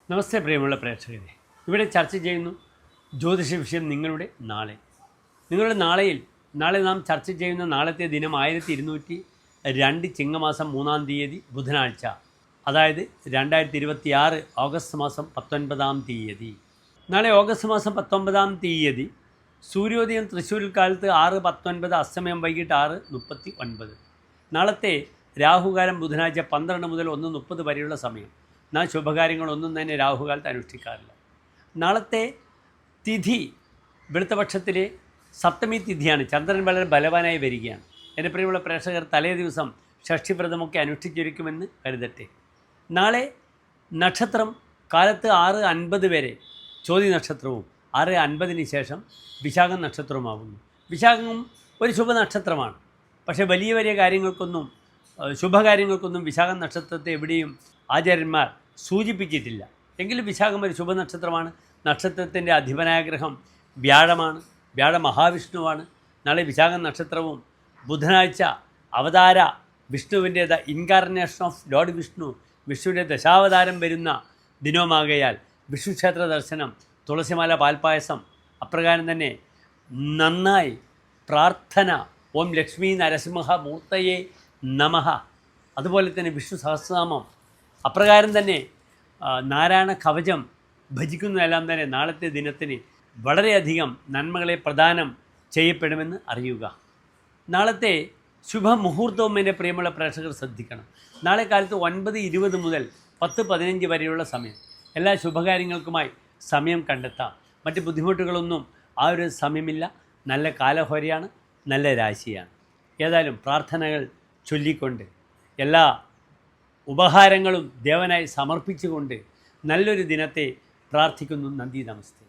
നമസ്തേ പ്രിയമുള്ള പ്രേക്ഷകരെ, ഇവിടെ ചർച്ച ചെയ്യുന്നു ജ്യോതിഷ വിഷയം നിങ്ങളുടെ നാളെയിൽ നാളെ നാം ചർച്ച ചെയ്യുന്ന നാളത്തെ ദിനം 1202 ചിങ്ങമാസം 3-ാം തീയതി ബുധനാഴ്ച, അതായത് 2026 ഓഗസ്റ്റ് മാസം 19-ാം തീയതി. നാളെ ഓഗസ്റ്റ് മാസം 19-ാം തീയതി സൂര്യോദയം തൃശ്ശൂരിൽ കാലത്ത് 6:19, അസ്തമയം വൈകിട്ട് 6:39. നാളത്തെ രാഹുകാലം ബുധനാഴ്ച 12 മുതൽ 1:30 വരെയുള്ള സമയം. നാം ശുഭകാര്യങ്ങളൊന്നും തന്നെ രാഹുകാലത്ത് അനുഷ്ഠിക്കാറില്ല. നാളത്തെ തിഥി വെളുത്തപക്ഷത്തിലെ സപ്തമി തിഥിയാണ്. ചന്ദ്രൻ വളരെ ബലവാനായി വരികയാണ്. എൻ്റെ പ്രിയമുള്ള പ്രേക്ഷകർ, തലേ ദിവസം ഷഷ്ഠിവ്രതമൊക്കെ അനുഷ്ഠിച്ചിരിക്കുമെന്ന് കരുതട്ടെ. നാളെ നക്ഷത്രം കാലത്ത് 6:50 വരെ ചോതി നക്ഷത്രവും 6:50 ശേഷം വിശാഖം നക്ഷത്രവുമാകുന്നു. വിശാഖം ഒരു ശുഭനക്ഷത്രമാണ്. പക്ഷേ വലിയ വലിയ കാര്യങ്ങൾക്കൊന്നും ശുഭകാര്യങ്ങൾക്കൊന്നും വിശാഖം നക്ഷത്രത്തെ എവിടെയും ആചാര്യന്മാർ സൂചിപ്പിച്ചിട്ടില്ല. എങ്കിലും വിശാഖം ഒരു ശുഭനക്ഷത്രമാണ്. നക്ഷത്രത്തിൻ്റെ അധിപനായ ഗ്രഹം വ്യാഴമാണ്. വ്യാഴ മഹാവിഷ്ണുവാണ്. നാളെ വിശാഖം നക്ഷത്രവും ബുധനാഴ്ച അവതാര വിഷ്ണുവിൻ്റെ ഇൻകാർണേഷൻ ഓഫ് ലോർഡ് വിഷ്ണു, വിഷ്ണുവിൻ്റെ ദശാവതാരം വരുന്ന ദിനവുമാകയാൽ വിഷ്ണുക്ഷേത്ര ദർശനം, തുളസിമാല, പാൽപ്പായസം, അപ്രകാരം തന്നെ നന്നായി പ്രാർത്ഥന, ഓം ലക്ഷ്മി നരസിംഹ മൂർത്തയേ നമഃ, അതുപോലെ തന്നെ വിഷ്ണു സഹസ്രനാമം, അപ്രകാരം തന്നെ നാരായണ കവചം ഭജിക്കുന്നതെല്ലാം തന്നെ നാളത്തെ ദിനത്തിന് വളരെയധികം നന്മകളെ പ്രദാനം ചെയ്യപ്പെടുമെന്ന് അറിയുക. നാളത്തെ ശുഭമുഹൂർത്തവും എൻ്റെ പ്രിയമുള്ള പ്രേക്ഷകർ ശ്രദ്ധിക്കണം. നാളെ കാലത്ത് 9:20 മുതൽ 10:15 വരെയുള്ള സമയം. എല്ലാ ശുഭകാര്യങ്ങൾക്കുമായി സമയം കണ്ടെത്താം. മറ്റ് ബുദ്ധിമുട്ടുകളൊന്നും ആ ഒരു സമയമില്ല. നല്ല കാലഹോരയാണ്, നല്ല രാശിയാണ്. ഏതായാലും പ്രാർത്ഥനകൾ ചൊല്ലിക്കൊണ്ട് എല്ലാ ഉപഹാരങ്ങളും ദേവനായി സമർപ്പിച്ചുകൊണ്ട് നല്ലൊരു ദിനത്തെ പ്രാർത്ഥിക്കുന്നു. നന്ദി, നമസ്തേ.